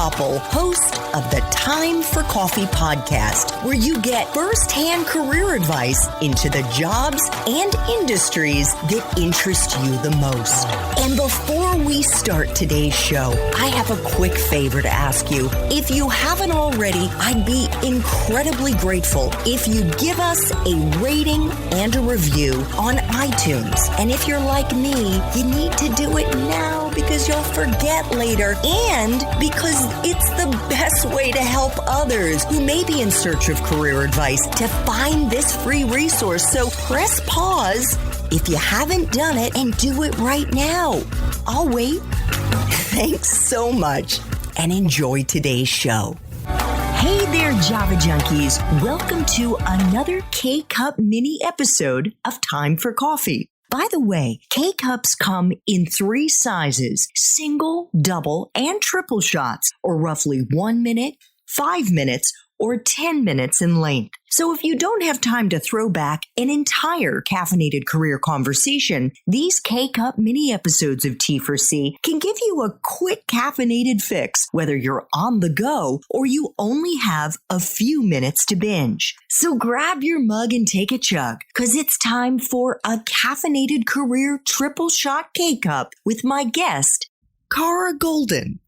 Koppel, host of the Time for Coffee podcast, where you get firsthand career advice into the jobs and industries that interest you the most. And before we start today's show, I have a quick favor to ask you. If you haven't already, I'd be incredibly grateful if you give us a rating and a review on iTunes. And if you're like me, you need to do it now because you'll forget later and because it's the best way to help others who may be in search of career advice to find this free resource. So press pause if you haven't done it and do it right now. I'll wait. Thanks so much and enjoy today's show. Hey there, Java Junkies. Welcome to another K-Cup mini episode of Time for Coffee. By the way, K-Cups come in 3 sizes, single, double, and triple shots, or roughly 1 minute, 5 minutes, or 10 minutes in length. So if you don't have time to throw back an entire caffeinated career conversation, these K-Cup mini episodes of T4C can give you a quick caffeinated fix, whether you're on the go or you only have a few minutes to binge. So grab your mug and take a chug, because it's time for a caffeinated career triple shot K-Cup with my guest, Cara Goldin.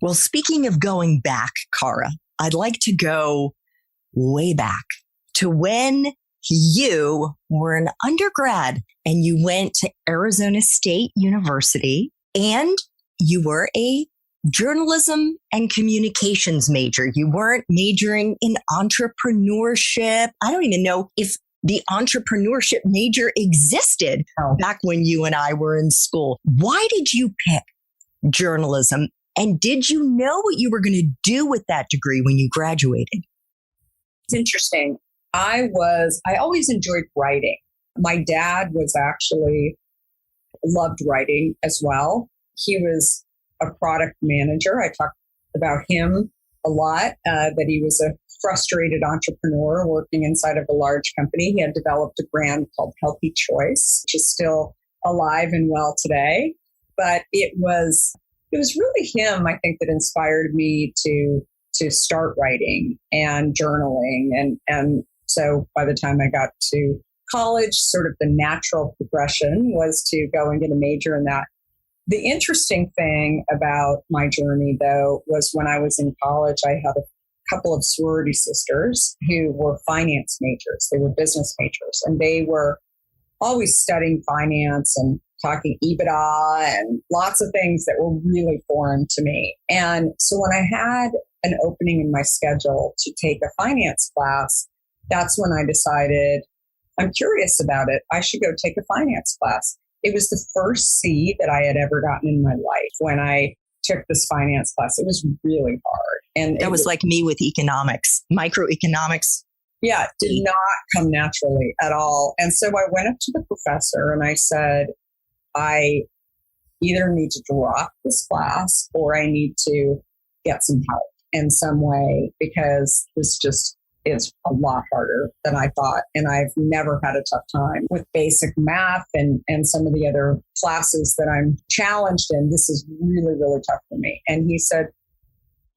Well, speaking of going back, Cara, I'd like to go way back to when you were an undergrad and you went to Arizona State University and you were a journalism and communications major. You weren't majoring in entrepreneurship. I don't even know if the entrepreneurship major existed back when you and I were in school. Why did you pick journalism? And did you know what you were going to do with that degree when you graduated? It's interesting. I always enjoyed writing. My dad loved writing as well. He was a product manager. I talked about him a lot, that he was a frustrated entrepreneur working inside of a large company. He had developed a brand called Healthy Choice, which is still alive and well today. But it was really him, I think, that inspired me to start writing and journaling. And so by the time I got to college, sort of the natural progression was to go and get a major in that. The interesting thing about my journey, though, was when I was in college, I had a couple of sorority sisters who were finance majors. They were business majors, and they were always studying finance and talking EBITDA and lots of things that were really foreign to me. And so when I had an opening in my schedule to take a finance class, that's when I decided, I'm curious about it. I should go take a finance class. It was the first C that I had ever gotten in my life when I took this finance class. It was really hard. And that was like me with economics, microeconomics. Yeah, it did not come naturally at all. And so I went up to the professor and I said, I either need to drop this class or I need to get some help in some way, because this just is a lot harder than I thought. And I've never had a tough time with basic math and some of the other classes that I'm challenged in. This is really, really tough for me. And he said,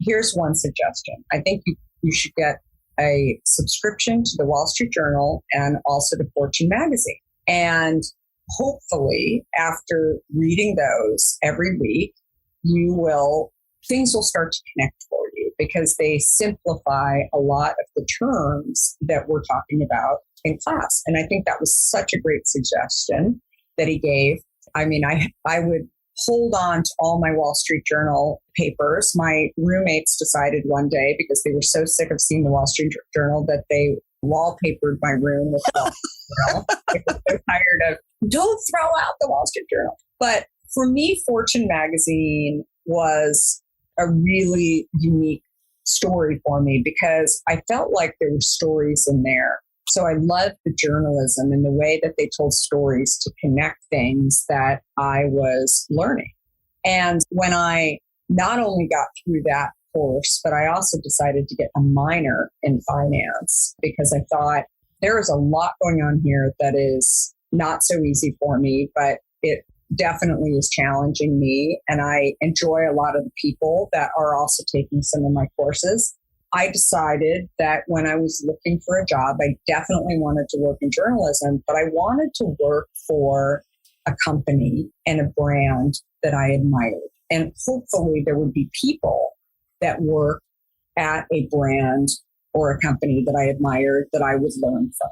here's one suggestion. I think you should get a subscription to the Wall Street Journal and also to Fortune magazine. And hopefully, after reading those every week, things will start to connect for you, because they simplify a lot of the terms that we're talking about in class. And I think that was such a great suggestion that he gave. I mean, I would hold on to all my Wall Street Journal papers. My roommates decided one day, because they were so sick of seeing the Wall Street Journal, that they wallpapered my room with the Wall Street Journal. They were so tired of, don't throw out the Wall Street Journal. But for me, Fortune magazine was a really unique story for me, because I felt like there were stories in there. So I loved the journalism and the way that they told stories to connect things that I was learning. And when I not only got through that course, but I also decided to get a minor in finance, because I thought there is a lot going on here that is not so easy for me, but it definitely is challenging me. And I enjoy a lot of the people that are also taking some of my courses. I decided that when I was looking for a job, I definitely wanted to work in journalism, but I wanted to work for a company and a brand that I admired. And hopefully there would be people that work at a brand or a company that I admired that I would learn from.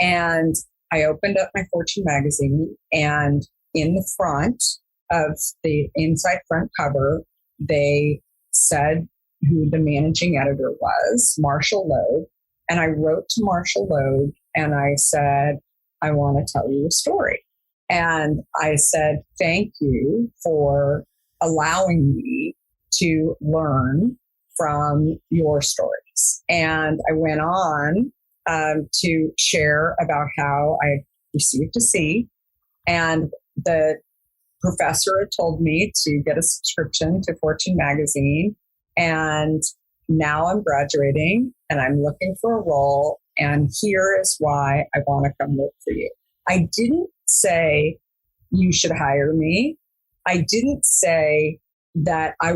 And I opened up my Fortune magazine, and in the front of the inside front cover, they said who the managing editor was, Marshall Loeb. And I wrote to Marshall Loeb and I said, I want to tell you a story. And I said, thank you for allowing me to learn from your stories. And I went on to share about how I received a C, and the professor had told me to get a subscription to Fortune magazine. And now I'm graduating and I'm looking for a role. And here is why I want to come work for you. I didn't say you should hire me. I didn't say that I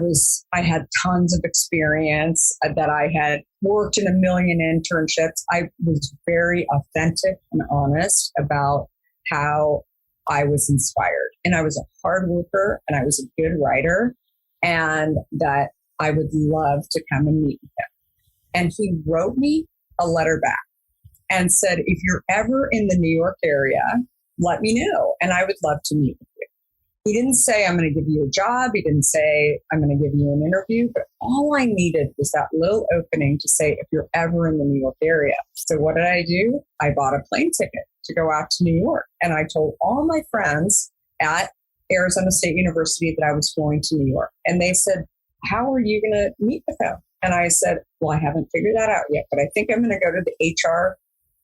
had tons of experience, that I had worked in a million internships. I was very authentic and honest about how I was inspired. And I was a hard worker and I was a good writer, and that I would love to come and meet with him. And he wrote me a letter back and said, if you're ever in the New York area, let me know. And I would love to meet with you. He didn't say, I'm going to give you a job. He didn't say, I'm going to give you an interview. But all I needed was that little opening to say, if you're ever in the New York area. So what did I do? I bought a plane ticket to go out to New York. And I told all my friends at Arizona State University that I was going to New York. And they said, how are you going to meet with him? And I said, well, I haven't figured that out yet, but I think I'm going to go to the HR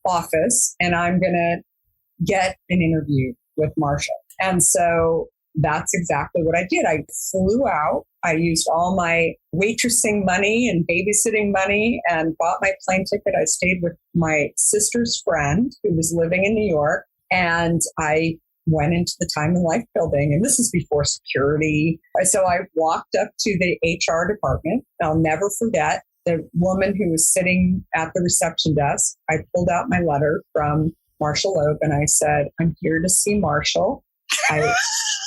office and I'm going to get an interview with Marshall. And so that's exactly what I did. I flew out. I used all my waitressing money and babysitting money and bought my plane ticket. I stayed with my sister's friend who was living in New York. And I went into the Time and Life building. And this is before security. So I walked up to the HR department. I'll never forget the woman who was sitting at the reception desk. I pulled out my letter from Marshall Loeb and I said, I'm here to see Marshall. I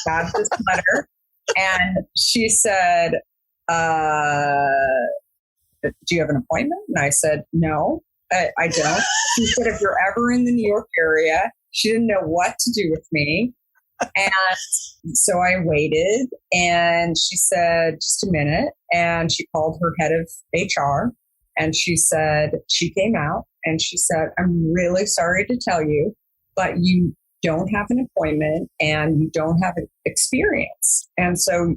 have this letter. And she said, do you have an appointment? And I said, no, I don't. She said, if you're ever in the New York area. She didn't know what to do with me. And so I waited and she said, just a minute. And she called her head of HR and she said, she came out and she said, I'm really sorry to tell you, but you don't have an appointment and you don't have experience. And so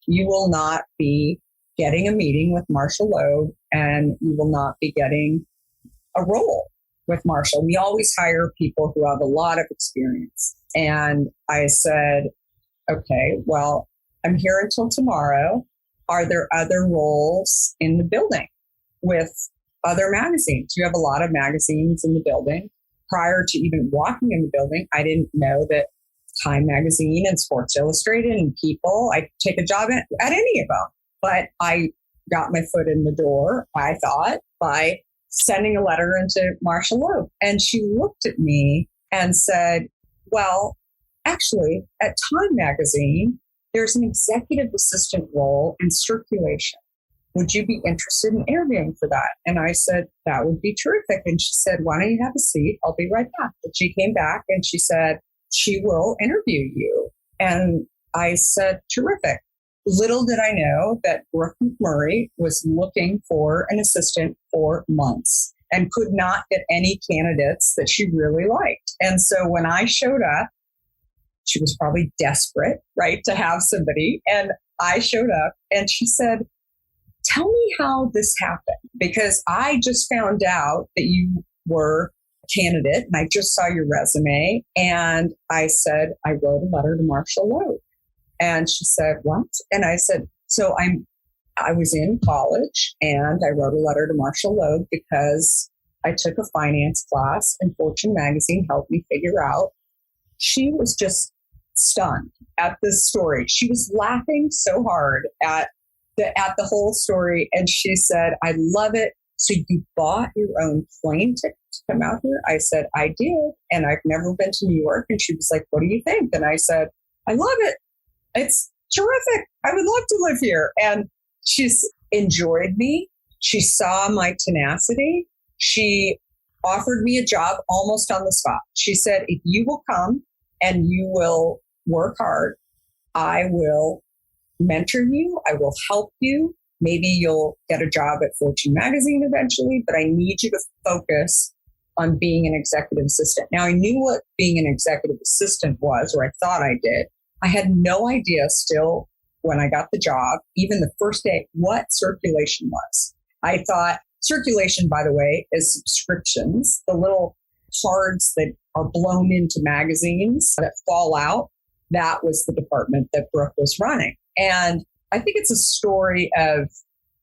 you will not be getting a meeting with Marshall Loeb and you will not be getting a role with Marshall. We always hire people who have a lot of experience. And I said, okay, well, I'm here until tomorrow. Are there other roles in the building with other magazines? You have a lot of magazines in the building. Prior to even walking in the building, I didn't know that Time Magazine and Sports Illustrated and People, I could take a job at any of them. But I got my foot in the door, I thought, by sending a letter into Marshall Loeb. And she looked at me and said, well, actually, at Time Magazine, there's an executive assistant role in circulation. Would you be interested in interviewing for that? And I said, that would be terrific. And she said, why don't you have a seat? I'll be right back. But she came back and she said, she will interview you. And I said, terrific. Little did I know that Brooke McMurray was looking for an assistant for months and could not get any candidates that she really liked. And so when I showed up, she was probably desperate, right, to have somebody. And I showed up and she said, tell me how this happened, because I just found out that you were a candidate and I just saw your resume. And I said, I wrote a letter to Marshall Loeb. And she said, what? And I said, so I was in college and I wrote a letter to Marshall Loeb because I took a finance class and Fortune magazine helped me figure out she was just stunned at this story. She was laughing so hard at the whole story. And she said, I love it. So you bought your own plane ticket to come out here? I said, I did. And I've never been to New York. And she was like, what do you think? And I said, I love it. It's terrific. I would love to live here. And she's enjoyed me. She saw my tenacity. She offered me a job almost on the spot. She said, if you will come and you will work hard, I will mentor you. I will help you. Maybe you'll get a job at Fortune magazine eventually, but I need you to focus on being an executive assistant. Now, I knew what being an executive assistant was, or I thought I did. I had no idea still when I got the job, even the first day, what circulation was. I thought circulation, by the way, is subscriptions, the little cards that are blown into magazines that fall out. That was the department that Brooke was running. And I think it's a story of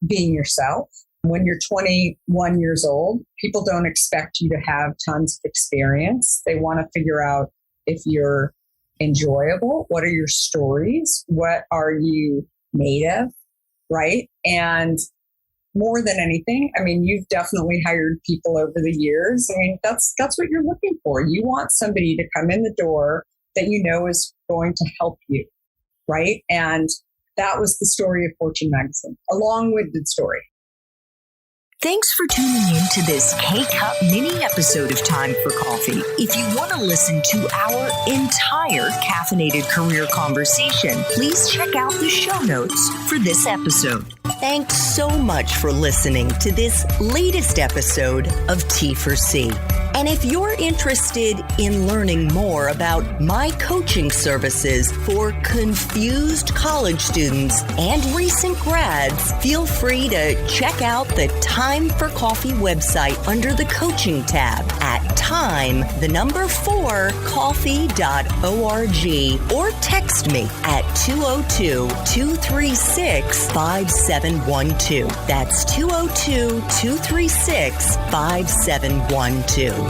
being yourself. When you're 21 years old, people don't expect you to have tons of experience. They want to figure out if you're enjoyable. What are your stories? What are you made of? Right? And more than anything, I mean, you've definitely hired people over the years. I mean, that's what you're looking for. You want somebody to come in the door that you know is going to help you, right? And that was the story of Fortune magazine, a long-winded story. Thanks for tuning in to this K-Cup mini episode of Time for Coffee. If you want to listen to our entire caffeinated career conversation, please check out the show notes for this episode. Thanks so much for listening to this latest episode of T4C. And if you're interested in learning more about my coaching services for confused college students and recent grads, feel free to check out the Time for Coffee website under the coaching tab at time4coffee.org or text me at 202-236-5712. That's 202-236-5712.